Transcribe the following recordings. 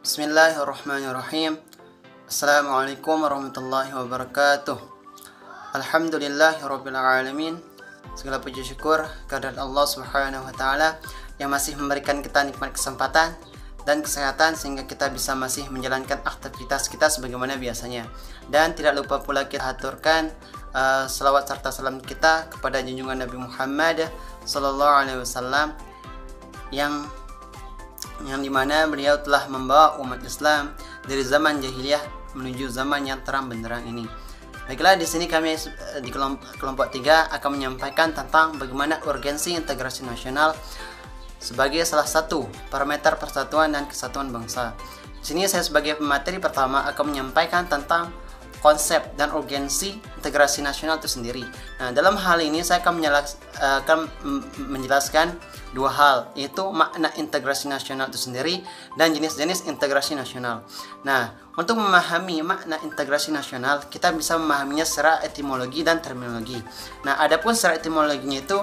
Bismillahirrahmanirrahim. Assalamualaikum warahmatullahi wabarakatuh. Alhamdulillahirabbil alamin. Segala puji syukur kehadirat Allah Subhanahu wa taala yang masih memberikan kita nikmat kesempatan dan kesehatan sehingga kita bisa masih menjalankan aktivitas kita sebagaimana biasanya. Dan tidak lupa pula kita aturkan salawat serta salam kita kepada junjungan Nabi Muhammad sallallahu alaihi wasallam yang dimana beliau telah membawa umat Islam dari zaman jahiliyah menuju zaman yang terang benderang ini. Baiklah, di sini kami di kelompok 3 akan menyampaikan tentang bagaimana urgensi integrasi nasional sebagai salah satu parameter persatuan dan kesatuan bangsa. Di sini saya sebagai pemateri pertama akan menyampaikan tentang konsep dan urgensi integrasi nasional itu sendiri. Nah, dalam hal ini saya akan menjelaskan dua hal, yaitu makna integrasi nasional itu sendiri dan jenis-jenis integrasi nasional. Nah, untuk memahami makna integrasi nasional, kita bisa memahaminya secara etimologi dan terminologi. Nah, adapun secara etimologinya itu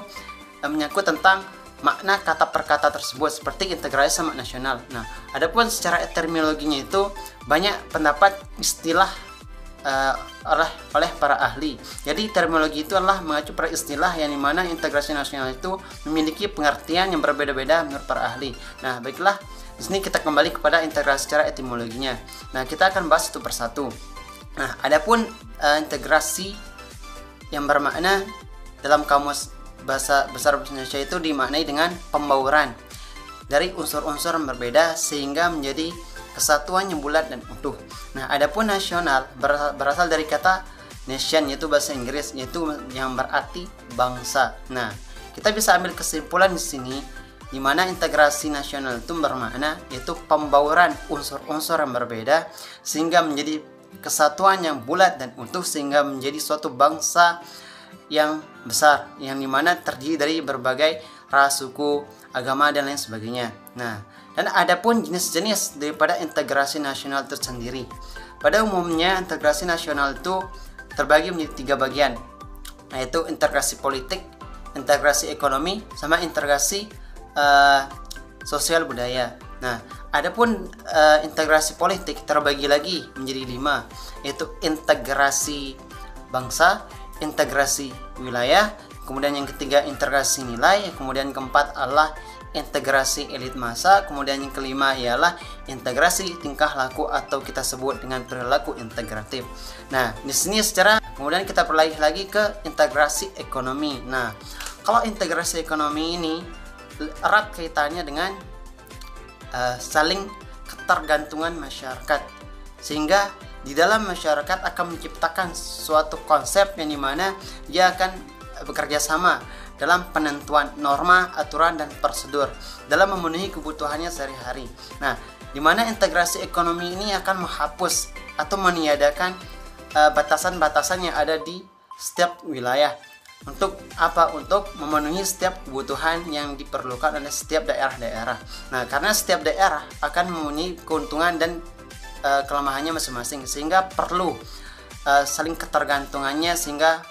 menyangkut tentang makna kata per kata tersebut seperti integrasi sama nasional. Nah, adapun secara terminologinya itu banyak pendapat istilah oleh para ahli. Jadi terminologi itu adalah mengacu pada istilah yang dimana integrasi nasional itu memiliki pengertian yang berbeda-beda menurut para ahli. Nah, baiklah, di sini kita kembali kepada integrasi secara etimologinya. Nah, kita akan bahas satu persatu. Nah, adapun integrasi yang bermakna dalam kamus bahasa besar Indonesia itu dimaknai dengan pembauran dari unsur-unsur yang berbeda sehingga menjadi kesatuan yang bulat dan utuh. Nah, adapun nasional berasal dari kata nation, yaitu bahasa Inggris, yaitu yang berarti bangsa. Nah, kita bisa ambil kesimpulan di sini di mana integrasi nasional itu bermakna yaitu pembauran unsur-unsur yang berbeda sehingga menjadi kesatuan yang bulat dan utuh sehingga menjadi suatu bangsa yang besar yang dimana terdiri dari berbagai ras, suku, agama dan lain sebagainya. Nah, dan adapun jenis-jenis daripada integrasi nasional itu sendiri. Pada umumnya integrasi nasional itu terbagi menjadi 3 bagian, yaitu integrasi politik, integrasi ekonomi, sama integrasi sosial budaya. Nah, adapun integrasi politik terbagi lagi menjadi 5, yaitu integrasi bangsa, integrasi wilayah, kemudian yang ketiga integrasi nilai, kemudian keempat adalah integrasi elit massa, kemudian yang kelima ialah integrasi tingkah laku atau kita sebut dengan perilaku integratif. Nah, di sini kemudian kita beralih lagi ke integrasi ekonomi. Nah, kalau integrasi ekonomi ini erat kaitannya dengan saling ketergantungan masyarakat, sehingga di dalam masyarakat akan menciptakan suatu konsep yang dimana dia akan bekerja sama dalam penentuan norma, aturan, dan prosedur dalam memenuhi kebutuhannya sehari-hari. Nah, di mana integrasi ekonomi ini akan menghapus atau meniadakan batasan-batasan yang ada di setiap wilayah. Untuk apa? Untuk memenuhi setiap kebutuhan yang diperlukan oleh setiap daerah-daerah. Nah, karena setiap daerah akan mempunyai keuntungan dan kelemahannya masing-masing, sehingga perlu saling ketergantungannya sehingga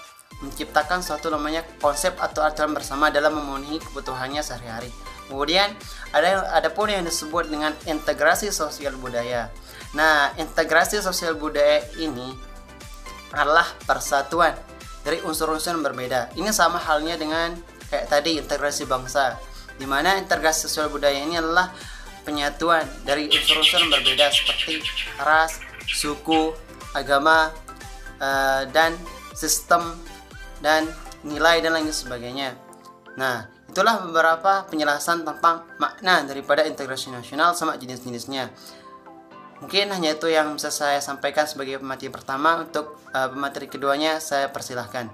menciptakan suatu namanya konsep atau aturan bersama dalam memenuhi kebutuhannya sehari-hari. Kemudian ada pun yang disebut dengan integrasi sosial budaya. Nah, integrasi sosial budaya ini adalah persatuan dari unsur-unsur yang berbeda. Ini sama halnya dengan kayak tadi integrasi bangsa, di mana integrasi sosial budaya ini adalah penyatuan dari unsur-unsur yang berbeda seperti ras, suku, agama, dan sistem dan nilai dan lain sebagainya. Nah, itulah beberapa penjelasan tentang makna daripada integrasi nasional sama jenis-jenisnya. Mungkin hanya itu yang bisa saya sampaikan sebagai pemateri pertama. Untuk pemateri keduanya saya persilahkan.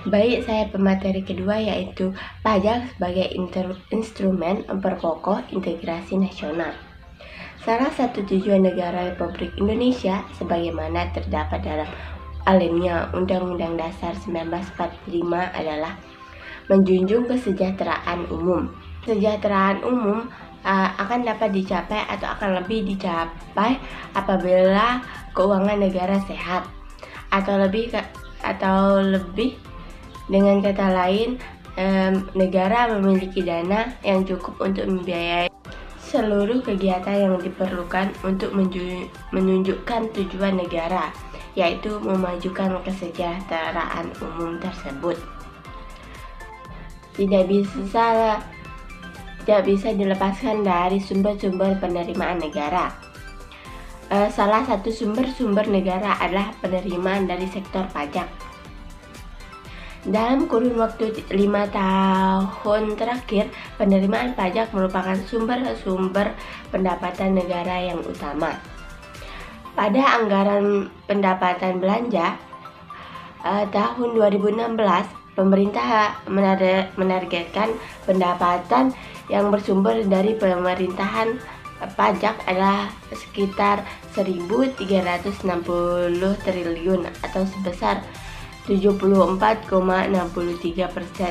Baik, saya pemateri kedua yaitu pajak sebagai instrumen memperkokoh integrasi nasional. Salah satu tujuan negara Republik Indonesia sebagaimana terdapat dalam alinea Undang-Undang Dasar 1945 adalah menjunjung kesejahteraan umum. Kesejahteraan umum akan dapat dicapai atau akan lebih dicapai apabila keuangan negara sehat atau lebih dengan kata lain negara memiliki dana yang cukup untuk membiayai seluruh kegiatan yang diperlukan untuk menunjukkan tujuan negara, yaitu memajukan kesejahteraan umum tersebut. Tidak bisa dilepaskan dari sumber-sumber penerimaan negara. Salah satu sumber negara adalah penerimaan dari sektor pajak. Dalam kurun waktu 5 tahun terakhir, penerimaan pajak merupakan sumber pendapatan negara yang utama. Pada anggaran pendapatan belanja tahun 2016, pemerintah menargetkan pendapatan yang bersumber dari pemerintahan pajak adalah sekitar 1.360 triliun atau sebesar 74,63%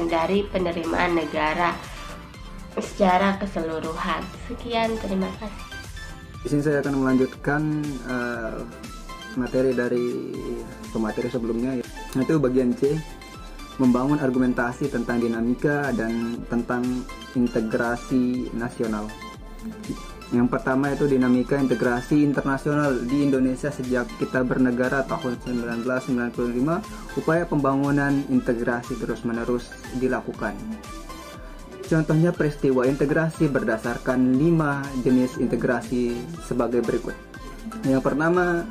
dari penerimaan negara secara keseluruhan. Sekian, terima kasih. Di sini saya akan melanjutkan materi dari pemateri sebelumnya, yaitu bagian C, membangun argumentasi tentang dinamika dan tentang integrasi nasional. Yang pertama itu dinamika integrasi internasional di Indonesia sejak kita bernegara tahun 1995. Upaya pembangunan integrasi terus-menerus dilakukan. Contohnya peristiwa integrasi berdasarkan 5 jenis integrasi sebagai berikut. Yang pertama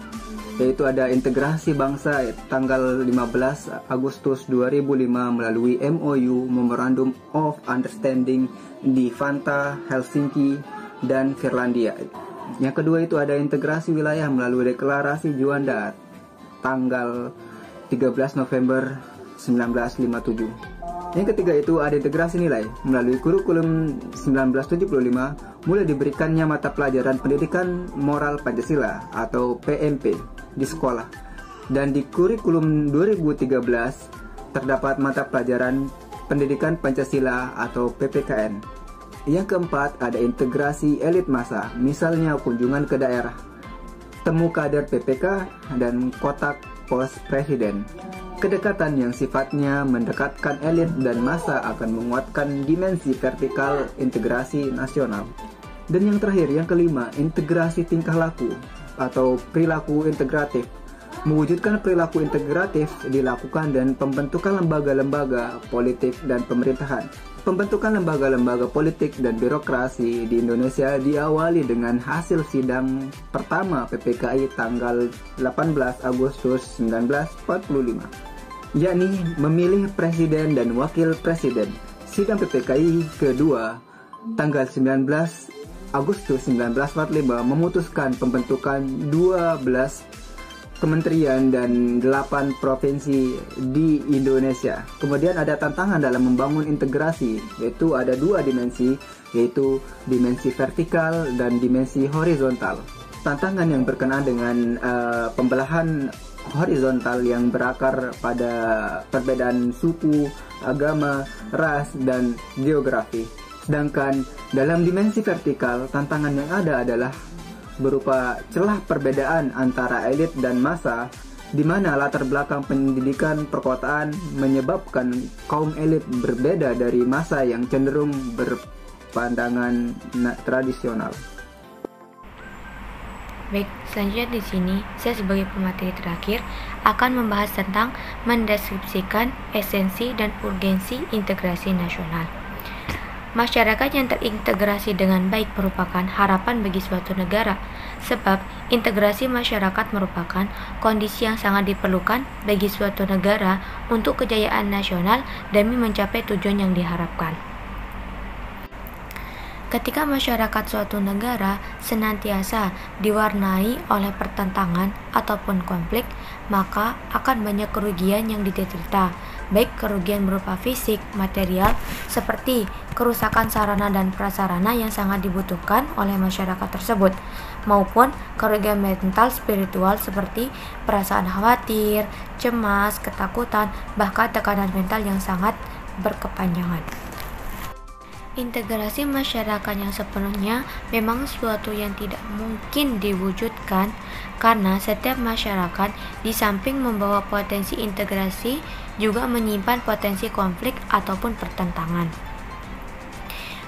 yaitu ada integrasi bangsa tanggal 15 Agustus 2005 melalui MOU Memorandum of Understanding di Vantaa, Helsinki, dan Finlandia. Yang kedua itu ada integrasi wilayah melalui deklarasi Juanda tanggal 13 November 1957. Yang ketiga itu ada integrasi nilai melalui kurikulum 1975, mulai diberikannya mata pelajaran pendidikan moral Pancasila atau PMP di sekolah. Dan di kurikulum 2013 terdapat mata pelajaran pendidikan Pancasila atau PPKN. Yang keempat, ada integrasi elit massa, misalnya kunjungan ke daerah, temu kader PPK, dan kotak pos presiden. Kedekatan yang sifatnya mendekatkan elit dan massa akan menguatkan dimensi vertikal integrasi nasional. Dan yang terakhir, yang kelima, integrasi tingkah laku atau perilaku integratif. Mewujudkan perilaku integratif dilakukan dan pembentukan lembaga-lembaga politik dan pemerintahan. Pembentukan lembaga-lembaga politik dan birokrasi di Indonesia diawali dengan hasil sidang pertama PPKI tanggal 18 Agustus 1945, yakni memilih presiden dan wakil presiden. Sidang PPKI kedua tanggal 19 Agustus 1945 memutuskan pembentukan 12 kementerian dan 8 provinsi di Indonesia. Kemudian ada tantangan dalam membangun integrasi, yaitu ada 2 dimensi, yaitu dimensi vertikal dan dimensi horizontal. Tantangan yang berkenaan dengan pembelahan horizontal yang berakar pada perbedaan suku, agama, ras, dan geografi. Sedangkan dalam dimensi vertikal, tantangan yang ada adalah berupa celah perbedaan antara elit dan massa, di mana latar belakang pendidikan perkotaan menyebabkan kaum elit berbeda dari massa yang cenderung berpandangan tradisional. Baik, selanjutnya di sini saya sebagai pemateri terakhir akan membahas tentang mendeskripsikan esensi dan urgensi integrasi nasional. Masyarakat yang terintegrasi dengan baik merupakan harapan bagi suatu negara, sebab integrasi masyarakat merupakan kondisi yang sangat diperlukan bagi suatu negara untuk kejayaan nasional demi mencapai tujuan yang diharapkan. Ketika masyarakat suatu negara senantiasa diwarnai oleh pertentangan ataupun konflik, maka akan banyak kerugian yang diderita, baik kerugian berupa fisik, material, seperti kerusakan sarana dan prasarana yang sangat dibutuhkan oleh masyarakat tersebut, maupun kerugian mental spiritual seperti perasaan khawatir, cemas, ketakutan, bahkan tekanan mental yang sangat berkepanjangan. Integrasi masyarakat yang sepenuhnya memang suatu yang tidak mungkin diwujudkan, karena setiap masyarakat di samping membawa potensi integrasi juga menyimpan potensi konflik ataupun pertentangan.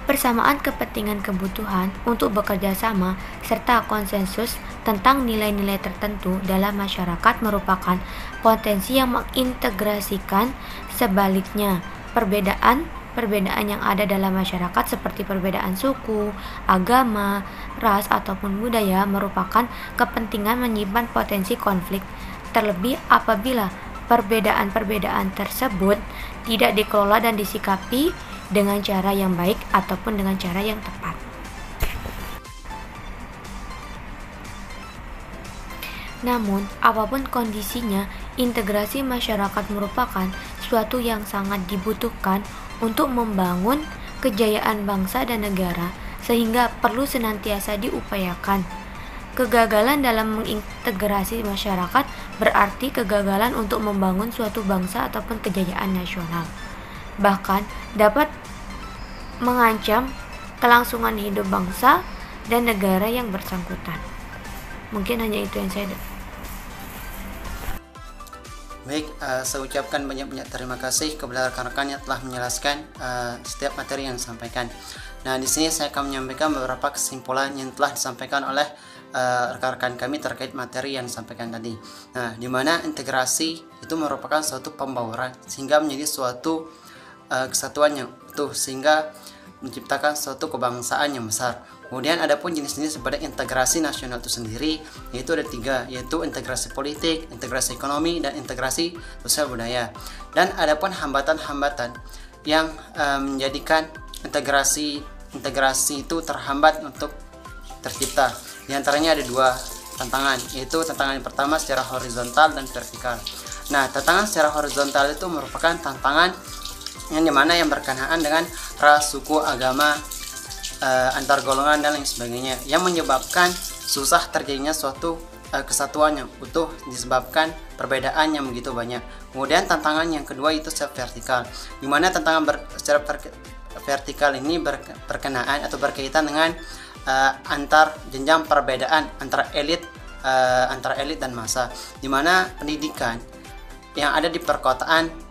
persamaan kepentingan kebutuhan untuk bekerja sama, serta konsensus tentang nilai-nilai tertentu dalam masyarakat merupakan potensi yang mengintegrasikan. Sebaliknya, perbedaan yang ada dalam masyarakat seperti perbedaan suku, agama, ras, ataupun budaya merupakan kepentingan menyimpan potensi konflik, terlebih apabila perbedaan-perbedaan tersebut tidak dikelola dan disikapi dengan cara yang baik ataupun dengan cara yang tepat. Namun, apapun kondisinya, integrasi masyarakat merupakan suatu yang sangat dibutuhkan untuk membangun kejayaan bangsa dan negara, sehingga perlu senantiasa diupayakan. Kegagalan dalam mengintegrasi masyarakat berarti kegagalan untuk membangun suatu bangsa ataupun kejayaan nasional. Bahkan dapat mengancam kelangsungan hidup bangsa dan negara yang bersangkutan. Mungkin hanya itu yang saya Baik, saya ucapkan banyak-banyak terima kasih kepada rekan-rekan yang telah menjelaskan setiap materi yang disampaikan. Nah, di sini saya akan menyampaikan beberapa kesimpulan yang telah disampaikan oleh rekan-rekan kami terkait materi yang disampaikan tadi. Nah, di mana integrasi itu merupakan suatu pembauran sehingga menjadi suatu kesatuan yang utuh, sehingga menciptakan suatu kebangsaan yang besar. Kemudian ada pun jenis-jenis pada integrasi nasional itu sendiri, yaitu ada 3, yaitu integrasi politik, integrasi ekonomi, dan integrasi sosial budaya. Dan ada pun hambatan-hambatan yang menjadikan integrasi itu terhambat untuk tercipta. Di antaranya ada 2 tantangan, yaitu tantangan yang pertama secara horizontal dan vertikal. Nah, tantangan secara horizontal itu merupakan tantangan yang dimana yang berkenaan dengan ras, suku, agama, antar golongan dan lain sebagainya, yang menyebabkan susah terjadinya suatu kesatuan yang utuh disebabkan perbedaan yang begitu banyak. Kemudian tantangan yang kedua itu secara vertikal, di mana tantangan secara vertikal ini berkenaan atau berkaitan dengan antar jenjang perbedaan antara elit dan massa, di mana pendidikan yang ada di perkotaan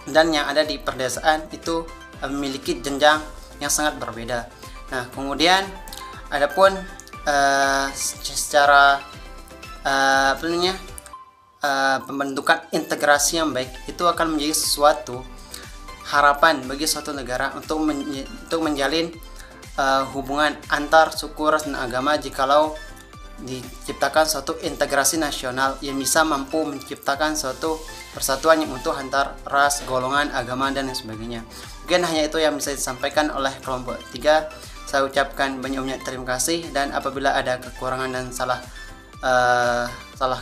dan yang ada di perdesaan itu memiliki jenjang yang sangat berbeda. Nah, kemudian adapun secara pembentukan integrasi yang baik itu akan menjadi suatu harapan bagi suatu negara untuk menjalin hubungan antar suku, ras, dan agama jikalau diciptakan suatu integrasi nasional yang bisa mampu menciptakan suatu persatuan yang utuh antar ras, golongan, agama, dan lain sebagainya. Mungkin hanya itu yang bisa disampaikan oleh kelompok 3. Saya ucapkan banyak-banyak terima kasih, dan apabila ada kekurangan dan salah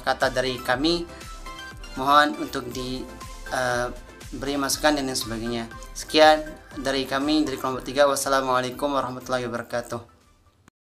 kata dari kami, mohon untuk diberi masukan dan lain sebagainya. Sekian dari kami dari kelompok 3. Wassalamualaikum warahmatullahi wabarakatuh.